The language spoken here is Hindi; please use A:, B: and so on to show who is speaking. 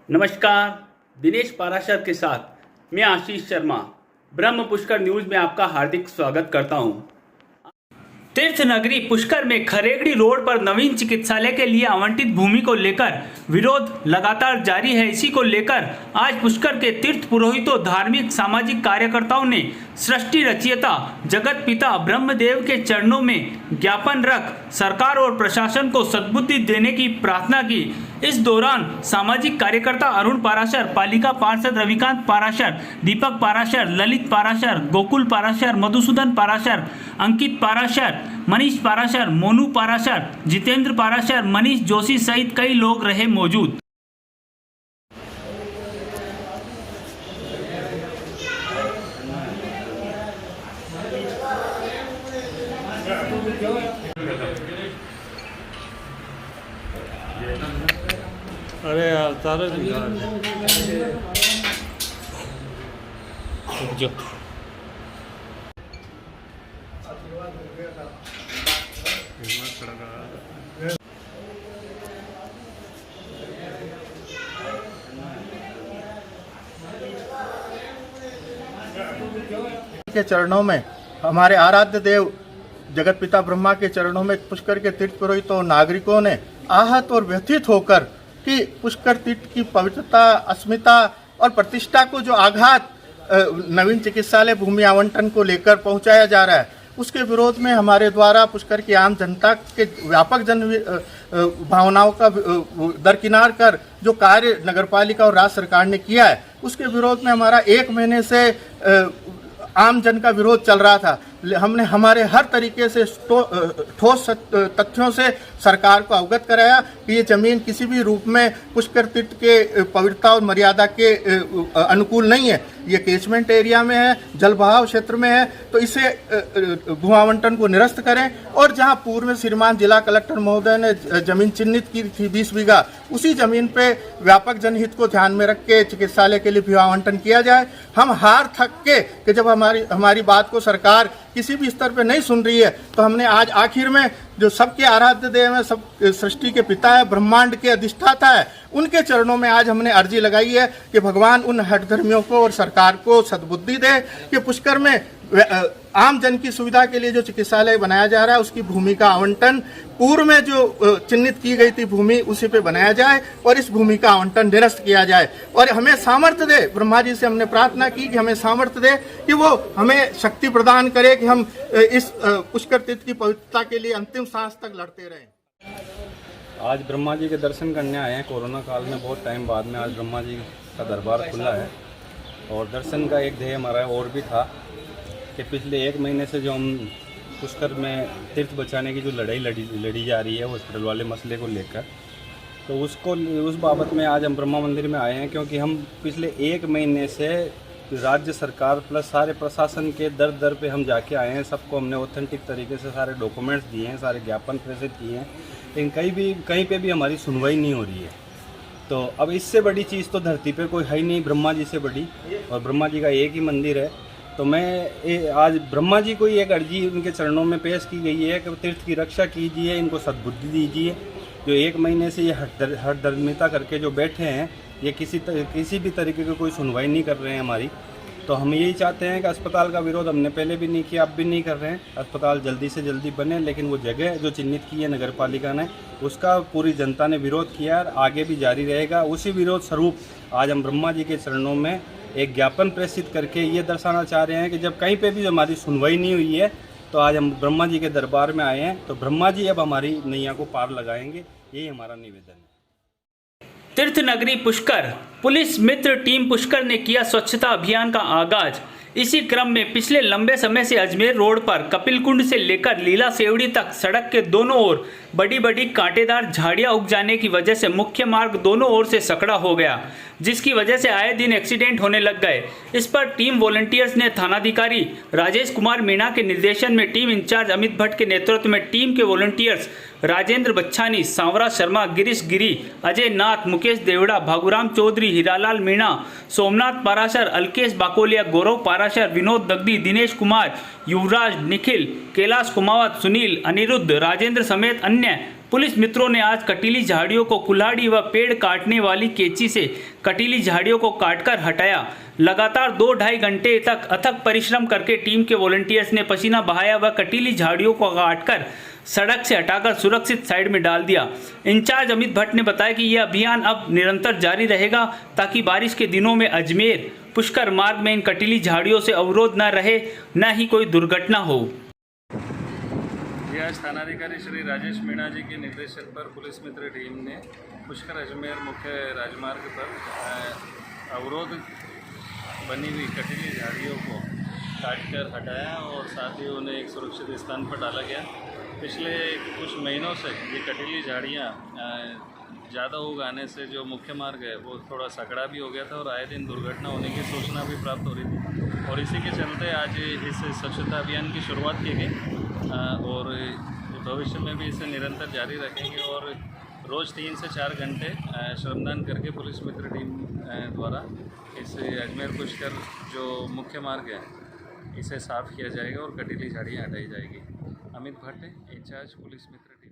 A: नमस्कार, दिनेश पाराशर के साथ मैं आशीष शर्मा ब्रह्म पुष्कर न्यूज में आपका हार्दिक स्वागत करता हूं। तीर्थ नगरी पुष्कर में खरेगड़ी रोड पर नवीन चिकित्सालय के लिए आवंटित भूमि को लेकर विरोध लगातार जारी है। इसी को लेकर आज पुष्कर के तीर्थ पुरोहितों, धार्मिक सामाजिक कार्यकर्ताओं ने सृष्टि रचयिता जगत पिता ब्रह्मदेव के चरणों में ज्ञापन रख सरकार और प्रशासन को सद्बुद्धि देने की प्रार्थना की। इस दौरान सामाजिक कार्यकर्ता अरुण पाराशर, पालिका पार्षद रविकांत पाराशर, दीपक पाराशर, ललित पाराशर, गोकुल पाराशर, मधुसूदन पाराशर, अंकित पाराशर, मनीष पाराशर, मोनू पाराशर, जितेंद्र पाराशर, मनीष जोशी सहित कई लोग रहे मौजूद।
B: अरे यार तारे जो
C: के चरणों में, हमारे आराध्य देव जगत पिता ब्रह्मा के चरणों में पुष्कर के तीर्थ पुरोहितों नागरिकों ने आहत और व्यथित होकर कि पुष्कर तीर्थ की पवित्रता, अस्मिता और प्रतिष्ठा को जो आघात नवीन चिकित्सालय भूमि आवंटन को लेकर पहुंचाया जा रहा है, उसके विरोध में हमारे द्वारा पुष्कर की आम जनता के व्यापक जन भावनाओं का दरकिनार कर जो कार्य नगरपालिका और राज्य सरकार ने किया है, उसके विरोध में हमारा 1 महीने से आम जन का विरोध चल रहा था। हमने हमारे हर तरीके से ठोस तथ्यों से सरकार को अवगत कराया कि ये जमीन किसी भी रूप में पुष्कर तीर्थ के पवित्रता और मर्यादा के अनुकूल नहीं है। ये केचमेंट एरिया में है, जल बहाव क्षेत्र में है, तो इसे भू आवंटन को निरस्त करें। और जहां पूर्व में श्रीमान जिला कलेक्टर महोदय ने जमीन चिन्हित की थी 20 बीघा, उसी जमीन पे व्यापक जनहित को ध्यान में रख के चिकित्सालय के लिए भू आवंटन किया जाए। हम हार थक के कि जब हमारी बात को सरकार किसी भी स्तर पे नहीं सुन रही है, तो हमने आज आखिर में जो सबके आराध्य देव है, सब सृष्टि के पिता है, ब्रह्मांड के अधिष्ठाता है, उनके चरणों में आज हमने अर्जी लगाई है कि भगवान उन हठधर्मियों को और सरकार को सद्बुद्धि दे कि पुष्कर में आम जन की सुविधा के लिए जो चिकित्सालय बनाया जा रहा है, उसकी भूमि का आवंटन पूर्व में जो चिन्हित की गई थी भूमि, उसी पे बनाया जाए और इस भूमि का आवंटन निरस्त किया जाए। और हमें सामर्थ्य दे, ब्रह्मा जी से हमने प्रार्थना की कि हमें सामर्थ्य दे कि वो हमें शक्ति प्रदान करे कि हम इस पुष्कर तीर्थ की पवित्रता के लिए अंतिम सांस तक लड़ते रहें।
D: आज ब्रह्मा जी के दर्शन करने आए हैं। कोरोना काल में बहुत टाइम बाद में आज ब्रह्मा जी का दरबार खुला है और दर्शन का एक ध्येय हमारा और भी था कि पिछले 1 महीने से जो हम पुष्कर में तीर्थ बचाने की जो लड़ाई लड़ी जा रही है हॉस्पिटल वाले मसले को लेकर, तो उस बाबत में आज हम ब्रह्मा मंदिर में आए हैं, क्योंकि हम पिछले 1 महीने से राज्य सरकार प्लस सारे प्रशासन के दर पे हम जाके आए हैं। सबको हमने ऑथेंटिक तरीके से सारे डॉक्यूमेंट्स दिए हैं, सारे ज्ञापन प्रेषित किए हैं, लेकिन कहीं पे भी हमारी सुनवाई नहीं हो रही है। तो अब इससे बड़ी चीज़ तो धरती पे कोई है ही नहीं ब्रह्मा जी से बड़ी, और ब्रह्मा जी का एक ही मंदिर है। तो मैं आज ब्रह्मा जी को ही एक अर्जी उनके चरणों में पेश की गई है कि तीर्थ की रक्षा कीजिए, इनको सद्बुद्धि दीजिए। जो 1 महीने से ये हठधर्मिता करके जो बैठे हैं, ये किसी भी तरीके की कोई सुनवाई नहीं कर रहे हैं हमारी। तो हम यही चाहते हैं कि अस्पताल का विरोध हमने पहले भी नहीं किया, अब भी नहीं कर रहे हैं। अस्पताल जल्दी से जल्दी बने, लेकिन वो जगह जो चिन्हित की है नगर पालिका ने, उसका पूरी जनता ने विरोध किया और आगे भी जारी रहेगा। उसी विरोध स्वरूप आज हम ब्रह्मा जी के चरणों में एक ज्ञापन प्रेषित करके ये दर्शाना चाह रहे हैं कि जब कहीं पे भी हमारी सुनवाई नहीं हुई है, तो आज हम ब्रह्मा जी के दरबार में आए हैं, तो ब्रह्मा जी अब हमारी नैया को पार लगाएंगे, यही हमारा निवेदन है।
A: तीर्थ नगरी पुष्कर पुलिस मित्र टीम पुष्कर ने किया स्वच्छता अभियान का आगाज। इसी क्रम में पिछले लंबे समय से अजमेर रोड पर कपिलकुंड से लेकर लीला सेवड़ी तक सड़क के दोनों ओर बड़ी बड़ी कांटेदार झाड़ियां उग जाने की वजह से मुख्य मार्ग दोनों ओर से सकड़ा हो गया। जिसकी वजह से आए दिन एक्सीडेंट होने लग गए। इस पर टीम वॉलंटियर्स ने थानाधिकारी राजेश कुमार मीणा के निर्देशन में टीम इंचार्ज अमित भट्ट के नेतृत्व में टीम के वॉलंटियर्स राजेंद्र बच्छानी, सांवरा शर्मा, गिरीश गिरी, अजय नाथ, मुकेश देवड़ा, भागुराम चौधरी, हीरालाल मीणा, सोमनाथ पाराशर, अलकेश बाकोलिया, गौरव पाराशर, विनोद दगदी, दिनेश कुमार, युवराज, निखिल, कैलाश कुमावत, सुनील, अनिरुद्ध, राजेंद्र समेत अन्य पुलिस मित्रों ने आज कटीली झाड़ियों को कुल्हाड़ी व पेड़ काटने वाली कैंची से कटीली झाड़ियों को काटकर हटाया। लगातार 2-2.5 घंटे तक अथक परिश्रम करके टीम के वॉलंटियर्स ने पसीना बहाया व कटीली झाड़ियों को काटकर सड़क से हटाकर सुरक्षित साइड में डाल दिया। इंचार्ज अमित भट्ट ने बताया कि यह अभियान अब निरंतर जारी रहेगा ताकि बारिश के दिनों में अजमेर पुष्कर मार्ग में इन कटीली झाड़ियों से अवरोध न रहे, न ही कोई दुर्घटना हो।
E: आज थानाधिकारी श्री राजेश मीणा जी के निर्देशन पर पुलिस मित्र टीम ने पुष्कर अजमेर मुख्य राजमार्ग पर अवरोध बनी हुई कटीली झाड़ियों को काटकर हटाया और साथ ही उन्हें एक सुरक्षित स्थान पर डाला गया। पिछले कुछ महीनों से ये कटीली झाड़ियाँ ज़्यादा उगाने से जो मुख्य मार्ग है वो थोड़ा सकड़ा भी हो गया था और आए दिन दुर्घटना होने की सूचना भी प्राप्त हो रही थी और इसी के चलते आज इस स्वच्छता अभियान की शुरुआत की गई और भविष्य में भी इसे निरंतर जारी रखेंगे और रोज़ 3 से 4 घंटे श्रमदान करके पुलिस मित्र टीम द्वारा इस अजमेर पुष्कर जो मुख्य मार्ग है इसे साफ़ किया जाएगा और कटीली झाड़ियाँ हटाई जाएगी। अमित भट्ट, इंचार्ज पुलिस मित्र टीम।